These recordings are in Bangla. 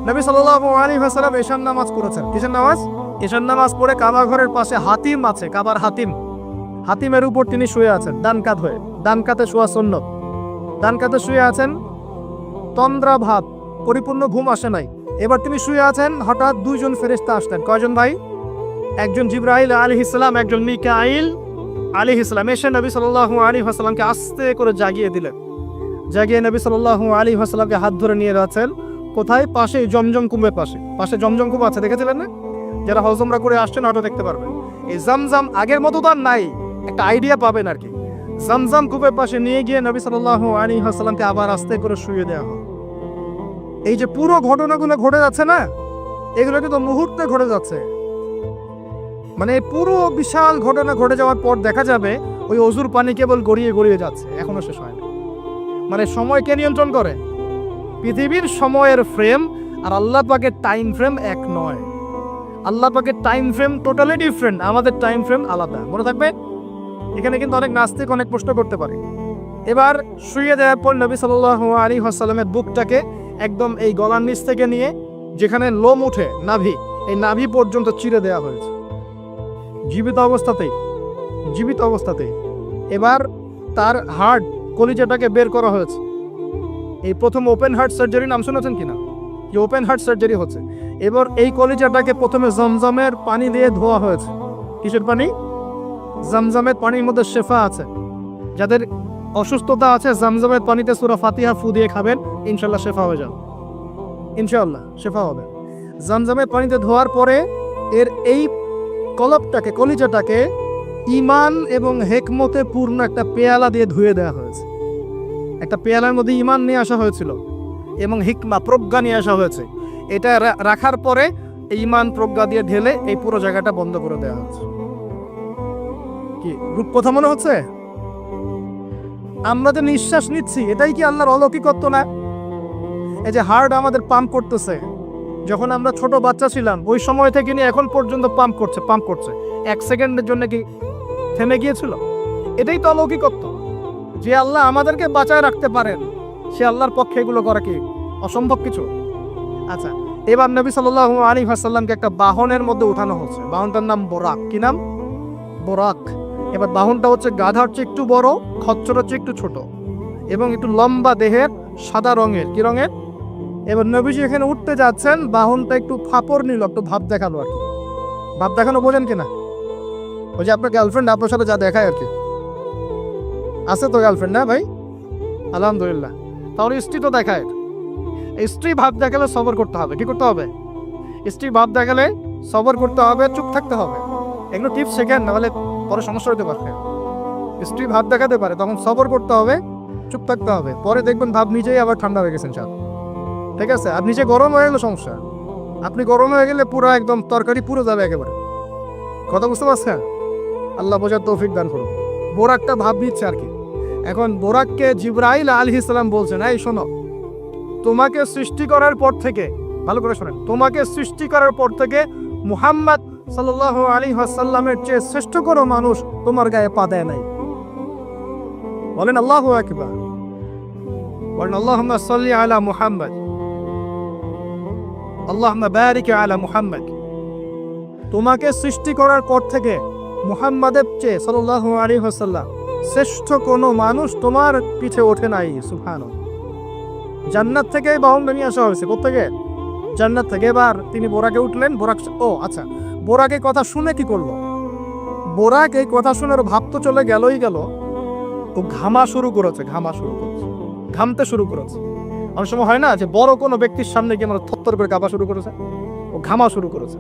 নবী সাল্লাল্লাহু আলাইহি ওয়াসাল্লাম এশার নামাজ পড়েছেন। কিসের নামাজ? এশার নামাজ পড়ে কাবা ঘরের পাশে হাতিম আছে, কাবার হাতিম, হাতিমের উপর তিনি শুয়ে আছেন ডান কাত হয়ে। ডান কাতে শোয়া সুন্নত। ডান কাতে শুয়ে আছেন, তন্দ্রা ভাব, পরিপূর্ণ ঘুম আসে নাই। এবার তিনি শুয়ে আছেন, হঠাৎ দুইজন ফেরেশতা আসলেন। কয়জন ভাই? একজন জিবরাইল আলাইহিস সালাম, একজন মিকাইল আলাইহিস সালাম। এসে নবী সাল্লাল্লাহু আলাইহি ওয়াসাল্লামকে আস্তে করে জাগিয়ে দিলেন। জাগিয়ে নবী সাল্লাল্লাহু আলাইহি ওয়াসাল্লামকে হাত ধরে নিয়ে যাচ্ছেন কোথায়? পাশে জমজম কুমের পাশে। পাশে জমজম কুম আছে, দেখেছিলেন না? যারা হজ উমরা করে আসছেন হয়তো দেখতে পারবেন। এই জামজাম আগের মতো তো আর নাই, একটা আইডিয়া পাবেন আর কি। জামজাম কুমের পাশে নিয়ে গিয়ে নবী সাল্লাল্লাহু আলাইহি ওয়াসাল্লামকে আবার আস্তে করে শুয়ে দেওয়া হয়। এই যে পুরো ঘটনাগুলো ঘটে যাচ্ছে না, এগুলো কিন্তু মুহূর্তে ঘটে যাচ্ছে। মানে পুরো বিশাল ঘটনা ঘটে যাওয়ার পর দেখা যাবে ওই অজুর পানি কেবল গড়িয়ে গড়িয়ে যাচ্ছে, এখনো শেষ হয় না। মানে সময় কে নিয়ন্ত্রণ করে? পৃথিবীর সময়ের ফ্রেম আর আল্লাহ পাকের টাইম ফ্রেম এক নয়। আল্লাহ পাকের টাইম ফ্রেম টোটালি ডিফারেন্ট, আমাদের টাইম ফ্রেম আলাদা। মনে থাকবে? এখানে কিন্তু অনেক নাস্তিক অনেক প্রশ্ন করতে পারে। এবার শুয়ে দেওয়ার পর নবী সাল্লাল্লাহু আলাইহি ওয়াসাল্লামের বুকটাকে একদম এই গলার নিচ থেকে নিয়ে যেখানে লোম উঠে নাভি, এই নাভি পর্যন্ত চিরে দেওয়া হয়েছে জীবিত অবস্থাতেই। জীবিত অবস্থাতেই এবার তার হার্ট, কলিজাটাকে বের করা হয়েছে। এই প্রথম ওপেন হার্ট সার্জারি নাম শুনেছেন কিনা? যে ওপেন হার্ট সার্জারি হচ্ছে। এবার এই কলিজাটাকে প্রথমে জমজমের পানি দিয়ে ধোয়া হয়েছে। কিসের পানি? জমজমের পানির মধ্যে শেফা আছে। যাদের অসুস্থতা আছে জমজমের পানিতে সূরা ফাতিহা ফু দিয়ে খাবেন, ইনশাআল্লাহ শেফা হয়ে যাবে। ইনশাআল্লাহ শেফা হবে। জমজমের পানিতে ধোয়ার পরে এর এই কলবটাকে, কলিজাটাকে ঈমান এবং হিকমতে পূর্ণ একটা পেয়ালা দিয়ে ধুয়ে দেওয়া হয়েছে। একটা পেয়ালার মধ্যে ঈমান নিয়ে আসা হয়েছিল এবং হিকমা, প্রজ্ঞা নিয়ে আসা হয়েছে। এটা রাখার পরে ঈমান প্রজ্ঞা দিয়ে ঢেলে এই পুরো জায়গাটা বন্ধ করে দেওয়া হয়েছে। কি রূপ কথা মনে হচ্ছে? আমরা যে নিঃশ্বাস নিচ্ছি এটাই কি আল্লাহর অলৌকিকত্ব না? এই যে হার্ট আমাদের পাম্প করতেছে, যখন আমরা ছোট বাচ্চা ছিলাম ওই সময় থেকে নিয়ে এখন পর্যন্ত পাম্প করছে। 1 সেকেন্ডের জন্য কি থেমে গিয়েছিল? এটাই তো অলৌকিকত্ব। যে আল্লাহ আমাদেরকে বাঁচায় রাখতে পারেন, সে আল্লাহর পক্ষে এগুলো করা কি অসম্ভব কিছু? আচ্ছা, এবার নবী সাল্লাল্লাহু আলাইহি ওয়াসাল্লামকে একটা বাহনের মধ্যে উঠানো হচ্ছে। বাহনটার নাম বোরাক। কি নাম? বোরাক। এবার বাহনটা হচ্ছে গাধার চেয়ে একটু বড়, খচ্চরের চেয়ে একটু ছোট এবং একটু লম্বা দেহের, সাদা রঙের। কি রঙের? এবার নবীজি এখানে উঠতে যাচ্ছেন, বাহনটা একটু ফাপড় নিল, একটু ভাব দেখালো আর কি। ভাব দেখানো বোঝেন কিনা? ওই যে আপনার গার্লফ্রেন্ড আপনার সাথে যা দেখায় আর কি। আছে তো গার্লফ্রেন্ড না ভাই? আলহামদুলিল্লাহ। তাহলে স্ত্রী তো দেখায়। স্ত্রী ভাব দেখালে সবর করতে হবে। কি করতে হবে? স্ত্রী ভাব দেখালে সবর করতে হবে, চুপ থাকতে হবে। এগুলো টিপস শেখেন, নাহলে পরে সমস্যা হতে পারে। স্ত্রী ভাব দেখাতে পারে, তখন সবর করতে হবে, চুপ থাকতে হবে। পরে দেখবেন ভাব নিজেই আবার ঠান্ডা হয়ে গেছেন সাথ। ঠিক আছে? আর নিচে গরম হয়ে গেলে সমস্যা। আপনি গরম হয়ে গেলে পুরো একদম তরকারি পুরো যাবে একেবারে। কথা বুঝতে পারছেন? আল্লাহ বোঝার তৌফিক দান করুন। বোরাকটা ভাব দিচ্ছে আর কি। এখন বোরাককে জিবরাইল আলাইহিস সালাম বলছেন, এই শোনো, তোমাকে সৃষ্টি করার পর থেকে, ভালো করে শোনেন, তোমাকে সৃষ্টি করার পর থেকে মুহাম্মদ সাল্লাল্লাহু আলাইহি ওয়াসাল্লামের চেয়ে শ্রেষ্ঠ কোনো মানুষ তোমার গায়ে পা দেয় নাই। বলেন আল্লাহু আকবার। বলেন আল্লাহুম্মা সাল্লি আলা মুহাম্মদ, আল্লাহুম্মা বারিক আলা মুহাম্মদ। তোমাকে সৃষ্টি করার পর থেকে মুহাম্মাদের চেয়ে সাল্লাল্লাহু আলাইহি ওয়াসাল্লাম শ্রেষ্ঠ কোনো মানুষ তোমার পিছে ওঠে নাই। সুবহানাল্লাহ। জান্নাত থেকে বাহনটা নিয়ে আসা হয়েছে। কোত্থেকে? জান্নাত থেকে। এবার তিনি বোরাকে উঠলেন। বোরাক, ও আচ্ছা, বোরাক এই কথা শুনে কি করলো? বোরাক এই কথা শুনে ভাব তো চলে গেলই গেল, ও ঘামা শুরু করেছে, ঘামতে শুরু করেছে। অনেক সময় হয় না যে বড় কোনো ব্যক্তির সামনে গিয়ে আমরা থরথর করে কাঁপা শুরু করেছে, ও ঘামা শুরু করেছে।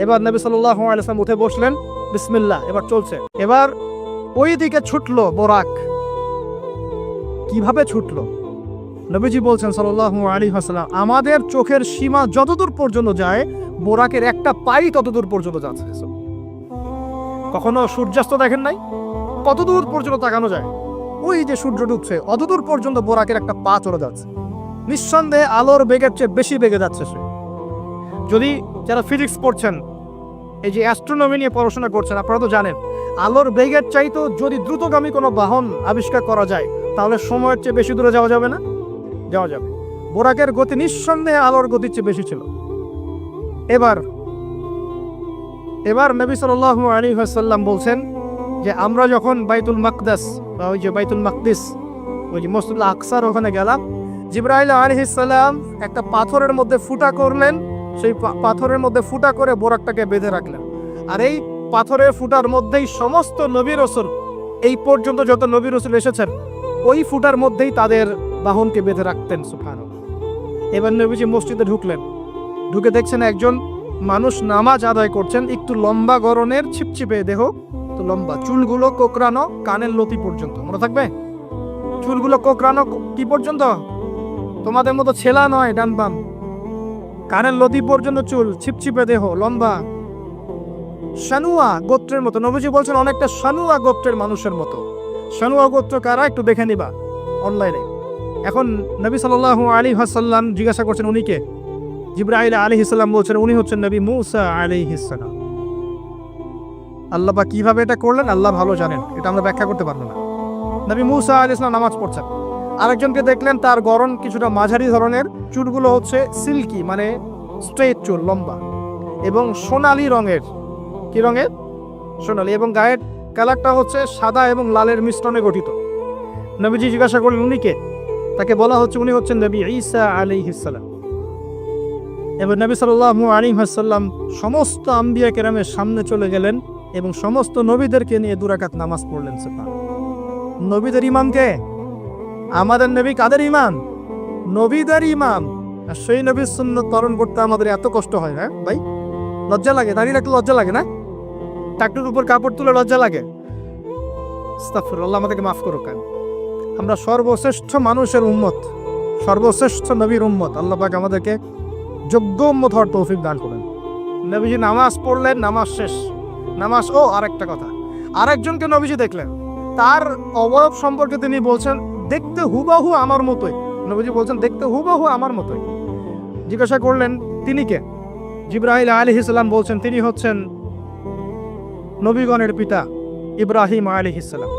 এবার নবী সাল্লাল্লাহু আলাইহি ওয়াসাল্লাম উঠে বসলেন, বিসমিল্লাহ, এবার চলছে। এবার ওই দিকে ছুটলো বোরাক। কিভাবে ছুটলো? নবীজি বলছেন সাল্লাল্লাহু আলাইহি ওয়াসাল্লাম, আমাদের চোখের সীমা যতদূর পর্যন্ত যায়, বোরাকের একটা পাই ততদূর পর্যন্ত যাচ্ছে। কখনো সূর্যাস্ত দেখেন নাই? কতদূর পর্যন্ত তাকানো যায়? ওই যে সূর্য ডুবছে অতদূর পর্যন্ত বোরাকের একটা পা চলে যাচ্ছে। নিঃসন্দেহে আলোর বেগের চেয়ে বেশি বেগে যাচ্ছে সে। যদি যারা ফিজিক্স পড়ছেন, এই যে অ্যাস্ট্রোনমি নিয়ে পড়াশোনা করছেন, আপনারা তো জানেন আলোর বেগের চাইতো যদি দ্রুতগামী কোনো বাহন আবিষ্কার করা যায় তাহলে সময়ের চেয়ে বেশি দূরে যাওয়া যাবে না? যাওয়া যাবে। বোরাকের গতি নিঃসন্দেহে আলোর গতির চেয়ে বেশি ছিল। এবার নবী সাল্লাল্লাহু আলাইহি ওয়াসাল্লাম বলছেন যে আমরা যখন বাইতুল মাকদাস বা ওই যে বাইতুল মাকদিস ওই যে মসজিদুল আকসার ওখানে গেলাম, জিবরাইল আলাইহিস সালাম একটা পাথরের মধ্যে ফুটা করলেন, সেই পাথরের মধ্যে ফুটা করে বোরাকটাকে বেঁধে রাখলেন। আর এই পাথরের ফুটার মধ্যেই সমস্ত নবী রাসূল, এই পর্যন্ত যত নবী রাসূল এসেছেন, ওই ফুটার মধ্যেই তাদের বাহনকে বেঁধে রাখতেন। সুবহানাল্লাহ। এবার নবীজি মসজিদে ঢুকলেন, ঢুকে দেখছেন একজন মানুষ নামাজ আদায় করছেন, একটু লম্বা গড়নের, ছিপছিপে দেহ, তো লম্বা, চুলগুলো কোকড়ানো কানের লতি পর্যন্ত। মনে থাকবে, চুলগুলো কোকড়ানো কি পর্যন্ত? তোমাদের মতো ছেলা নয় ডান বাম, কানের লতি পর্যন্ত চুল, ছিপছিপে দেহ, লম্বা, শানুয়া গোত্রের মতো। নবীজি বলছেন অনেকটা শানুয়া গোত্রের মানুষের মতো। শানুয়া গোত্র কারা একটু দেখে নিবা অনলাইনে। এখন নবী সাল্লাল্লাহু আলাইহি ওয়াসাল্লাম জিজ্ঞাসা করছেন উনি কে? জিবরাইল আলাইহিস সালাম বলছেন উনি হচ্ছেন নবী মূসা আলাইহিস সালাম। আল্লাহ পাক কিভাবে এটা করলেন আল্লাহ ভালো জানেন, এটা আমরা ব্যাখ্যা করতে পারবো না। নবী মূসা আলাইহিস সালাম নামাজ পড়ছেন, আরেকজনকে দেখলেন তার গড়ন কিছুটা মাঝারি ধরনের, চুলগুলো হচ্ছে সিল্কি মানে স্ট্রেট চুল, লম্বা এবং সোনালী রঙের। কি রঙের? সোনালী। এবং গায়ের কালারটা হচ্ছে সাদা এবং লালের মিশ্রণে গঠিত। নবীজি জিজ্ঞাসা করলেন উনি কে? তাকে বলা হচ্ছে উনি হচ্ছেন নবী ঈসা আলাইহিস সালাম। এবার নবী সাল্লাল্লাহু আলাইহি ওয়াসাল্লাম সমস্ত আম্বিয়া কেরামের সামনে চলে গেলেন এবং সমস্ত নবীদেরকে নিয়ে 2 রাকাত নামাজ পড়লেন। সুবহানাল্লাহ। নবীদের ইমাম কে? আমাদের নবী কাদের ইমাম? নবীদের ইমাম। আর সেই নবীর সুন্নাত পালন করতে আমাদের এত কষ্ট হয় না ভাই? লজ্জা লাগে? দাঁড়িয়ে রাখতে লজ্জা লাগে না? টাকটুর উপর কাপড় তুলে লজ্জা লাগে? আস্তাগফিরুল্লাহ, আমাদেরকে মাফ করুক। আমরা সর্বশ্রেষ্ঠ মানুষের উম্মত, সর্বশ্রেষ্ঠ নবীর উম্মত। আল্লাহ পাক আমাদেরকে যোগ্য উম্মত হওয়ার তৌফিক দান করেন। নবীজি নামাজ পড়লেন, নামাজ শেষ। নামাজ, ও আরেকটা কথা, আরেকজনকে নবীজি দেখলেন, তার অবয়ব সম্পর্কে তিনি বলছেন দেখতে হুবাহু আমার মতোই। নবীজি বলছেন দেখতে হুবাহু আমার মতোই। জিজ্ঞাসা করলেন তিনি কে? জিবরাইল আলাইহিস সালাম বলছেন তিনি হচ্ছেন নবীগণের পিতা ইব্রাহিম আলাইহিস সালাম।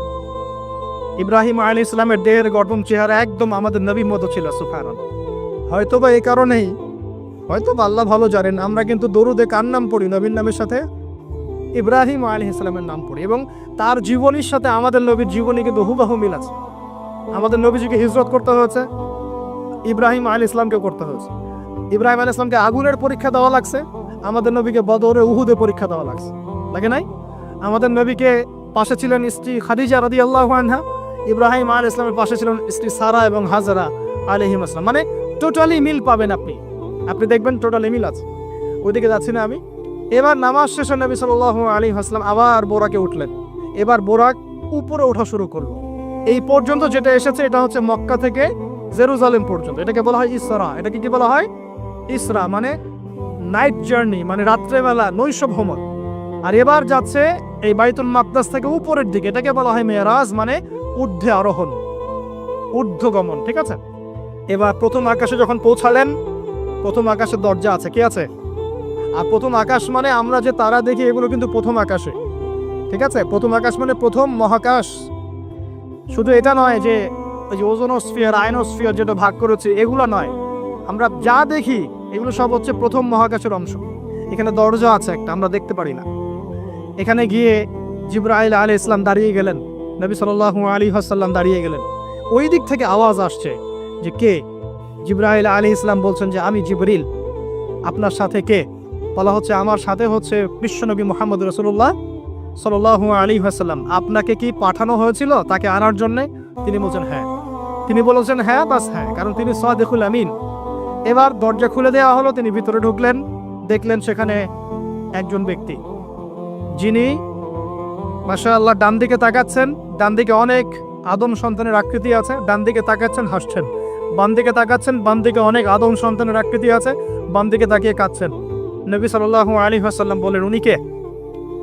ইব্রাহিম আলাইহিস সালামের দেহের গঠন, চেহারা একদম আমাদের নবীর মতো ছিল। সুবহানাল্লাহ। হয়তোবা এই কারণেই, হয়তোবা আল্লাহ ভালো জানেন, আমরা কিন্তু দরুদে কার নাম পড়ি? নবীর নামের সাথে ইব্রাহিম আলাইহিস সালামের নাম পড়ি এবং তার জীবনীর সাথে আমাদের নবীর জীবনী কিন্তু হুবহু মিল আছে। আমাদের নবীজিকে হিজরত করতে হয়েছে, ইব্রাহিম আলাইহিস সালামকে করতে হয়েছে। ইব্রাহিম আলাইহিস সালামকে আগুনের পরীক্ষা দেওয়া লাগছে, আমাদের নবীকে বদরে উহুদে পরীক্ষা দেওয়া লাগছে, লাগে নাই? আমাদের নবীকে পাশে ছিলেন স্ত্রী খাদিজা রাদিয়াল্লাহু আনহা, ইব্রাহিম আলাইহিস সালামের পাশে ছিলেন স্ত্রী সারা এবং হাজরা আলাইহিম আসসালাম। মানে টোটালি মিল পাবেন আপনি দেখবেন টোটালি মিল আছে। ওইদিকে যাচ্ছি না আমি। এবার নামাজ শেষে নবী সাল্লাল্লাহু আলাইহি ওয়াসাল্লাম আবার বোরাকে উঠলেন। এবার বোরাক উপরে ওঠা শুরু করলো। এই পর্যন্ত যেটা এসেছে এটা হচ্ছে মক্কা থেকে জেরুজালেম পর্যন্ত, এটাকে বলা হয় ইসরা। এটাকে কি বলা হয়? ইসরা মানে নাইট জার্নি, মানে রাত্রেবেলা নৈশ ভ্রমণ। আর এবার যাচ্ছে এই বাইতুল মাকদাস থেকে উপরের দিকে, এটাকে বলা হয় মেরাজ, মানে ঊর্ধ্বে আরোহণ, ঊর্ধ্বগমন। ঠিক আছে? এবার প্রথম আকাশে যখন পৌঁছালেন, প্রথম আকাশের দরজা আছে, কি আছে? আর প্রথম আকাশ মানে আমরা যে তারা দেখি এগুলো কিন্তু প্রথম আকাশে। ঠিক আছে? প্রথম আকাশ মানে প্রথম মহাকাশ। শুধু এটা নয় যে ওই যে ওজোনোস্ফিয়ার, আয়নোস্ফিয়ার যেটা ভাগ করেছে এগুলো নয়, আমরা যা দেখি এগুলো সব হচ্ছে প্রথম মহাকাশের অংশ। এখানে দরজা আছে একটা, আমরা দেখতে পারি না। এখানে গিয়ে জিবরাইল আলাইহিস সালাম দাঁড়িয়ে গেলেন, নবী সাল্লাল্লাহু আলাইহি ওয়াসাল্লাম দাঁড়িয়ে গেলেন। ওই দিক থেকে আওয়াজ আসছে যে কে? জিবরাইল আলাইহিস সালাম বলছেন যে আমি জিবরিল। আপনার সাথে কে? বলা হচ্ছে আমার সাথে হচ্ছে বিশ্বনবী মুহাম্মদ রাসূলুল্লাহ সাল্লাল্লাহু আলাইহি ওয়াসাল্লাম। আপনাকে কি পাঠানো হয়েছিল তাকে আনার জন্য? তিনি বলছেন হ্যাঁ। তিনি বলেছেন হ্যাঁ, বাস হ্যাঁ, কারণ তিনি সাদিকুল আমিন। এবার দরজা খুলে দেওয়া হলো, তিনি ভিতরে ঢুকলেন, দেখলেন সেখানে একজন ব্যক্তি যিনি মাশাআল্লাহ ডান দিকে তাকাচ্ছেন, ডান দিকে অনেক আদম সন্তানের আকৃতি আছে, ডান দিকে তাকাচ্ছেন হাসছেন, বাম দিকে তাকাচ্ছেন, বাম দিকে অনেক আদম সন্তানের আকৃতি আছে, বাম দিকে তাকিয়ে কাঁদছেন। নবী সাল্লাল্লাহু আলাইহি ওয়াসাল্লাম বলেন উনি কে?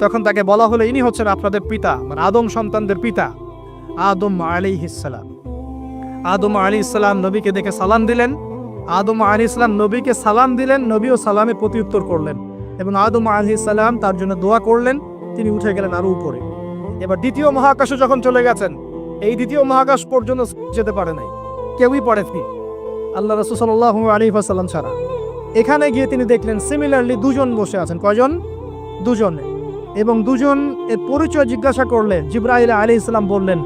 তখন তাকে বলা হলো ইনি হচ্ছেন আপনাদের পিতা, মানে আদম সন্তানদের পিতা আদম আলাইহিস সালাম। আদম আলাইহিস সালাম নবীকে দেখে সালাম দিলেন, আদম আলাইহিস সালাম নবীকে সালাম দিলেন, নবীও সালামের প্রত্যুত্তর করলেন এবং আদম আলাইহিস সালাম তার জন্য দোয়া করলেন। তিনি উঠে গেলেন আরো উপরে। এবার দ্বিতীয় মহাকাশে যখন চলে গেছেন, এই দ্বিতীয় মহাকাশ পর্যন্ত যেতে পারে নাই, কেউই পারেনি। আল্লাহ রাসূল সাল্লাল্লাহু আলাইহি ওয়াসাল্লাম ছাড়া। এখানে গিয়ে তিনি দেখলেন সিমিলারলি দুজন বসে আছেন। কয়জন? দুজনে। এবং দুজন এর পরিচয় জিজ্ঞাসা করলে জিবরাইল আলাইহিস সালাম বললেন,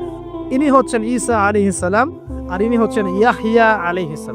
ইনি হচ্ছেন ঈসা আলাইহিস সালাম আর ইনি হচ্ছেন ইয়াহইয়া আলাইহিস সালাম।